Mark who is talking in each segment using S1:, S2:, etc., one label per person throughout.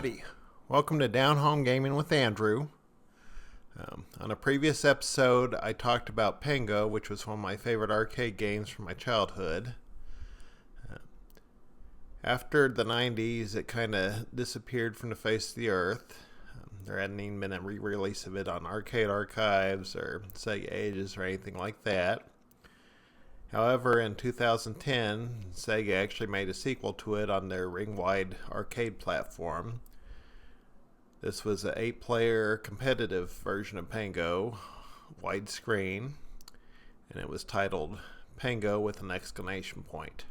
S1: everybody. Welcome to Down Home Gaming with Andrew. On a previous episode, I talked about Pengo, which was one of my favorite arcade games from my childhood. After the 90s, it kind of disappeared from the face of the earth. There hadn't even been a re-release of it on Arcade Archives or Sega Ages or anything like that. However, in 2010, Sega actually made a sequel to it on their ring-wide arcade platform. This was an 8-player competitive version of Pengo, widescreen, and it was titled Pengo with an exclamation point.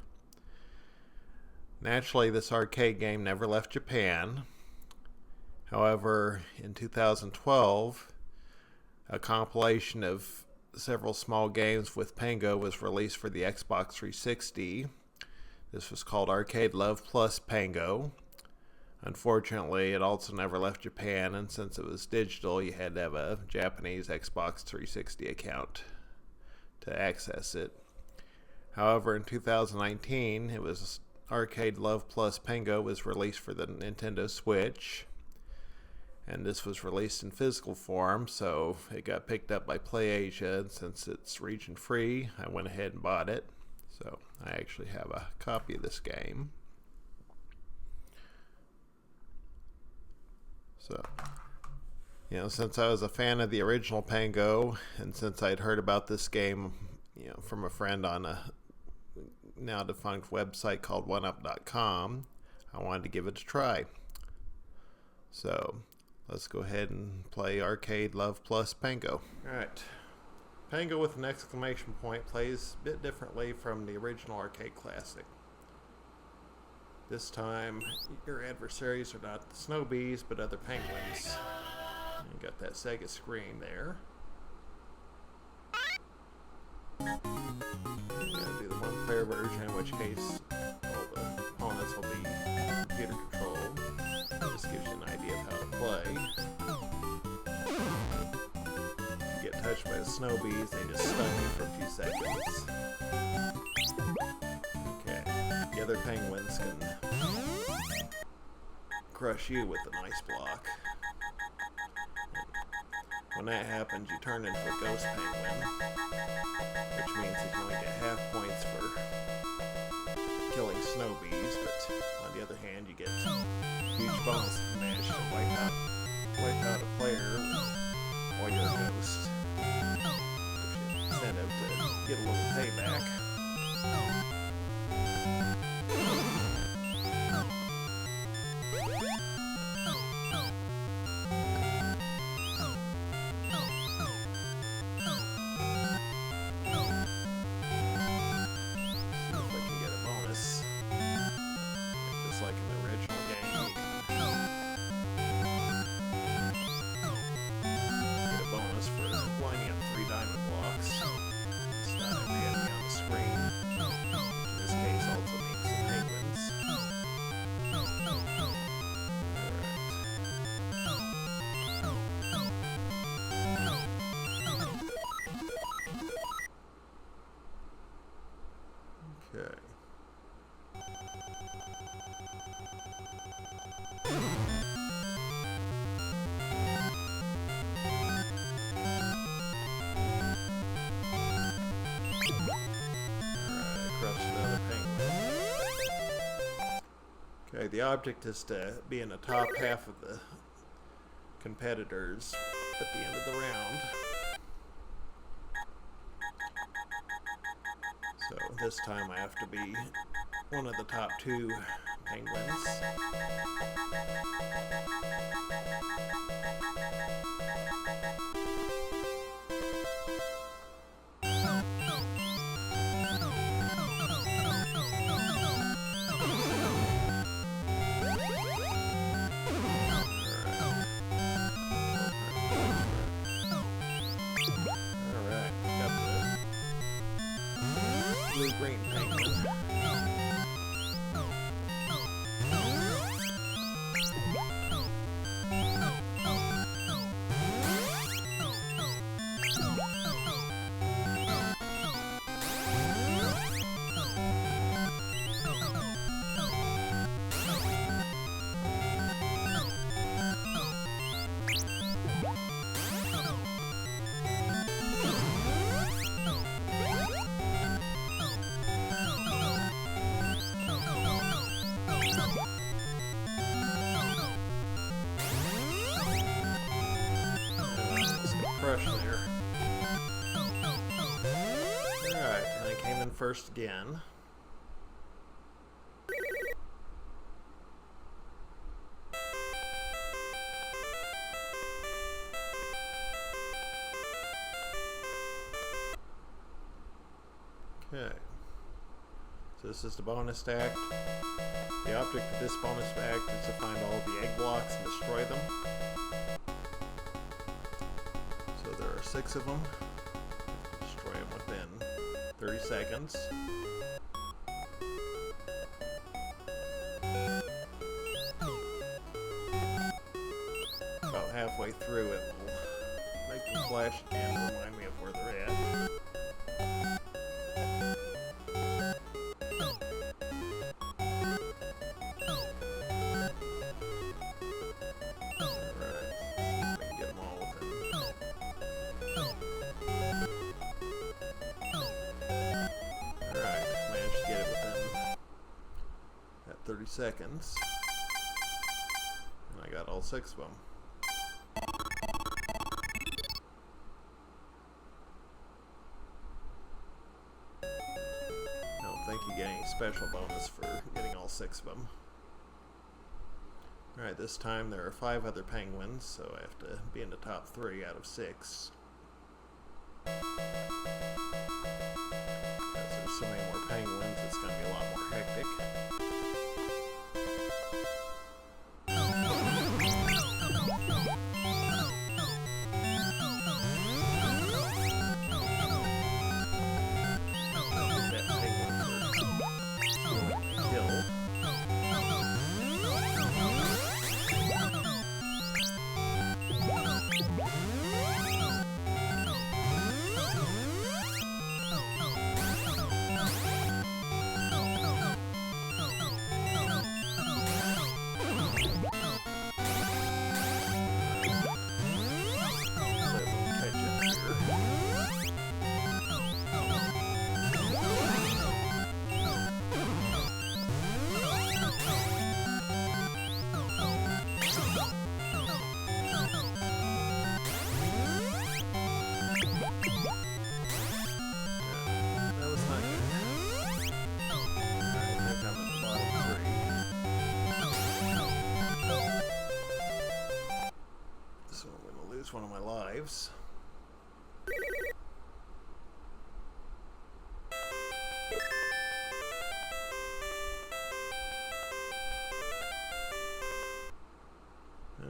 S1: Naturally, this arcade game never left Japan. However, in 2012, a compilation of several small games with Pengo was released for the Xbox 360. This was called Arcade Love Plus Pengo. Unfortunately, it also never left Japan, and since it was digital, you had to have a Japanese Xbox 360 account to access it. However, in 2019, it was Arcade Love Plus Pengo was released for the Nintendo Switch. And this was released in physical form, so it got picked up by PlayAsia, and since it's region free, I went ahead and bought it. So I actually have a copy of this game. So, since I was a fan of the original Pengo, and since I'd heard about this game, from a friend on a now defunct website called oneup.com, I wanted to give it a try. So let's go ahead and play Arcade Love Plus Pengo. Alright. Pengo with an exclamation point plays a bit differently from the original arcade classic. This time, your adversaries are not the snow bees, but other penguins. You got that Sega screen there. You're going to do the one-player version, in which case all the opponents will be computer controlled. Just gives you an idea of how to play. If you get touched by the snow bees, they just stun you for a few seconds. Okay, the other penguins can crush you with an ice block. When that happens, you turn into a ghost penguin, which means that you only get half points for killing snow bees, but on the other hand, you get huge bonus if you manage to wipe out a player while you're a ghost. Which is incentive to get a little payback. Like in the original game, you can get a bonus for lining up 3 diamond blocks. It's not every enemy on the screen. In this case, also means the penguins. Alright. Okay. Okay, the object is to be in the top half of the competitors at the end of the round. So this time I have to be one of the top 2 penguins. Blue-green penguin. refresh there. Alright, and I came in first again. Okay. So this is the bonus act. The object of this bonus act is to find all the egg blocks and destroy them. So there are 6 of them. Destroy them within 30 seconds. About halfway through it will make them flash again to remind me of where they're at. Alright, managed to get it within that 30 seconds. And I got all 6 of them. I don't think you get any special bonus for getting all 6 of them. Alright, this time there are 5 other penguins, so I have to be in the top 3 out of 6. Because there's so many more penguins, it's going to be a lot more hectic. That penguin for stealing the kill. One of my lives.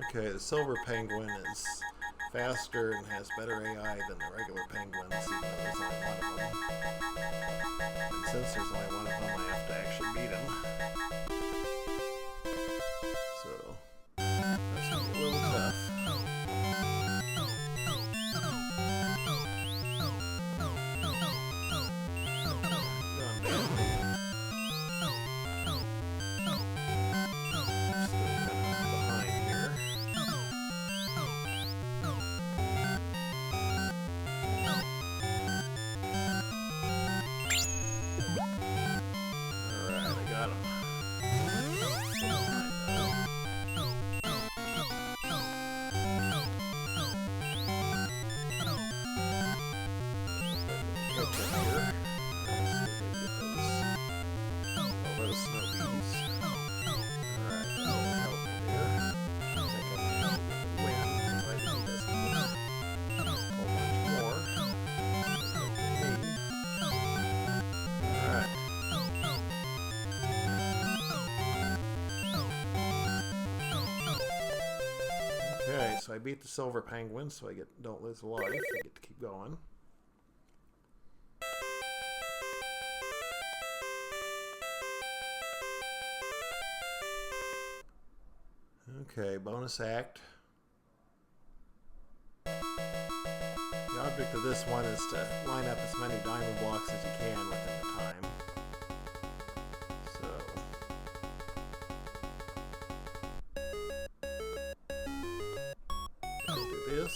S1: Okay, the silver penguin is faster and has better AI than the regular penguins, even though there's only one of them. And since there's only one of them, I have to actually beat him. So, that's going to be a little tough. Okay, so I beat the silver penguin, so I don't lose a life. I get to keep going. Okay, bonus act. The object of this one is to line up as many diamond blocks as you can within the time. So I'll do this.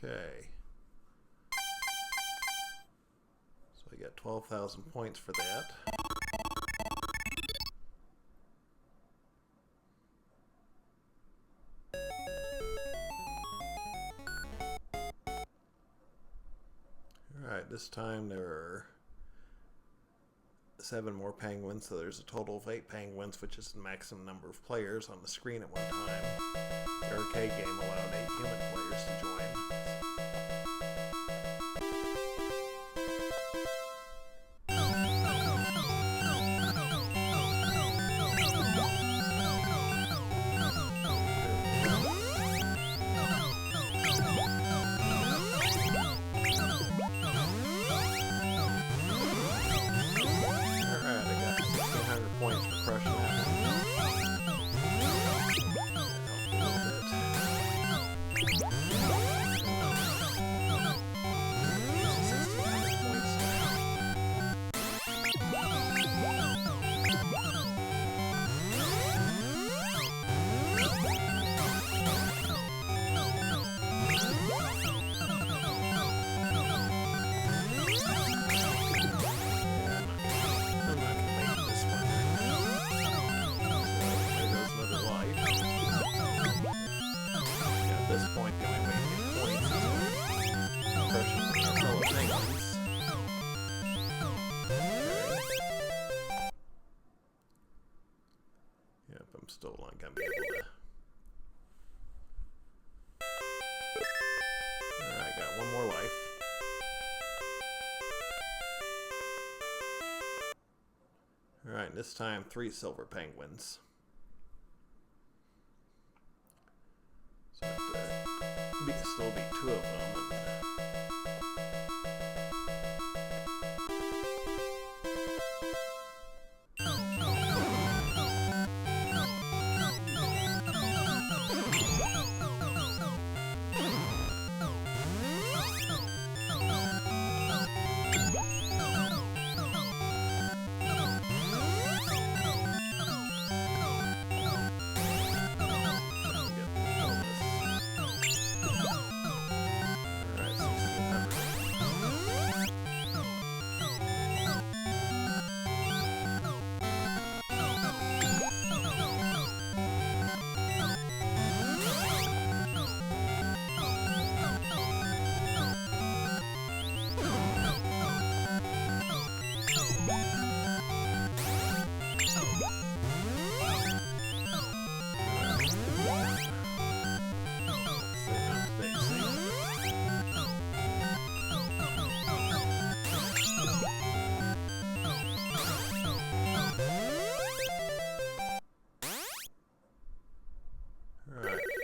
S1: Okay. So I got 12,000 points for that. Alright, this time there are 7 more penguins, so there's a total of 8 penguins, which is the maximum number of players on the screen at one time. The arcade game allowed 8 human players to join. Points for crushing that one. I'm still not gonna be able to. Alright, got one more life. Alright, this time 3 silver penguins. So I have to still beat 2 of them.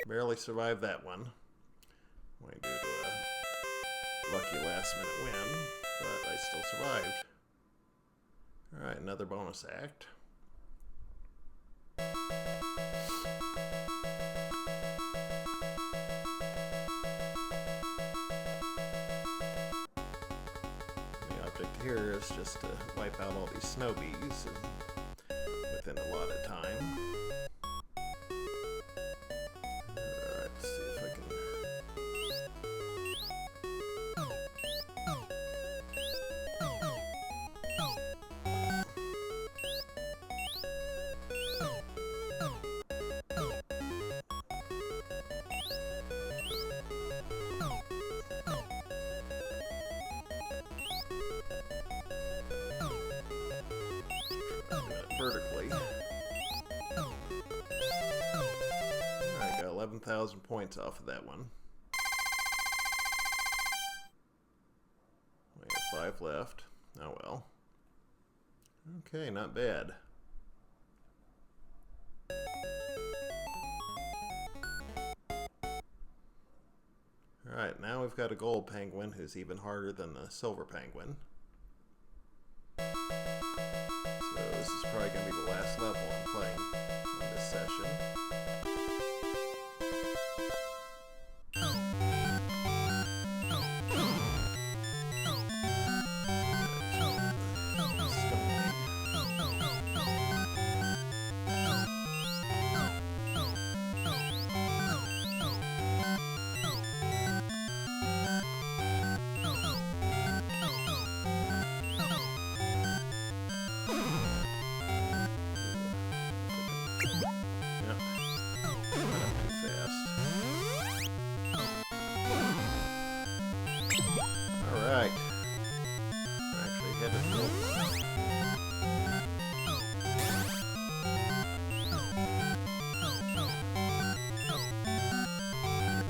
S1: Barely survived that one. Way due to a lucky last minute win, but I still survived. Alright, another bonus act. The object here is just to wipe out all these snow bees within a lot of time. Vertically. Alright, got 11,000 points off of that one. We have 5 left. Oh well. Okay, not bad. Alright, now we've got a gold penguin who's even harder than the silver penguin. So this is probably going to be the last level I'm playing on this session. Alright. We're actually headed for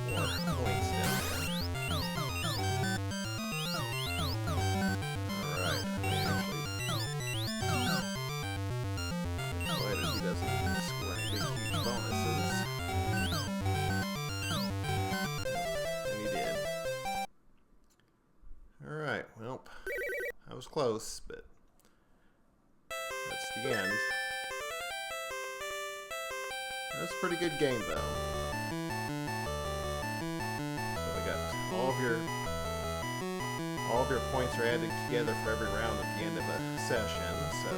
S1: more points down there. Alright. Provided he doesn't score any big huge bonuses. And he did. Alright, well, I was close, but that's the end. That's a pretty good game, though. So we got all of your points are added together for every round at the end of a session. So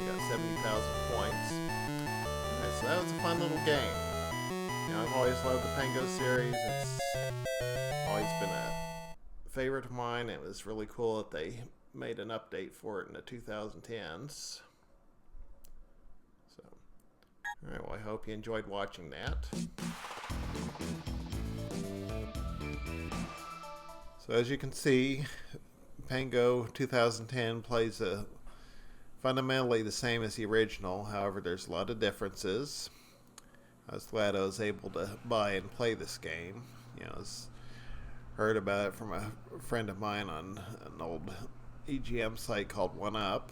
S1: we got 70,000 points. Alright, so that was a fun little game. You know, I've always loved the Pengo series. It's always been a favorite of mine. It was really cool that they made an update for it in the 2010s. So, alright, well, I hope you enjoyed watching that. So as you can see, Pengo 2010 plays fundamentally the same as the original. However, there's a lot of differences. I was glad I was able to buy and play this game. You know, heard about it from a friend of mine on an old EGM site called 1UP,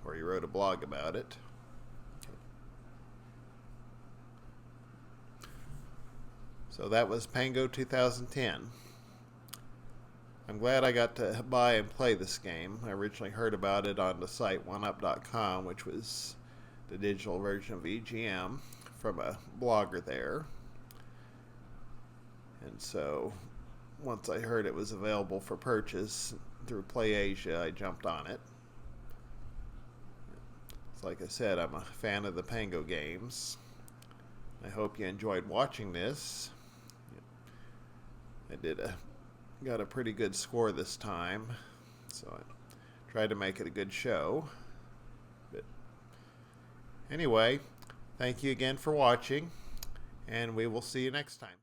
S1: where he wrote a blog about it. So that was Pengo 2010. I'm glad I got to buy and play this game. I originally heard about it on the site 1up.com, which was the digital version of EGM, from a blogger there. And so once I heard it was available for purchase through PlayAsia, I jumped on it. It's like I said, I'm a fan of the Pengo games. I hope you enjoyed watching this. I got a pretty good score this time, so I tried to make it a good show. But anyway, thank you again for watching, and we will see you next time.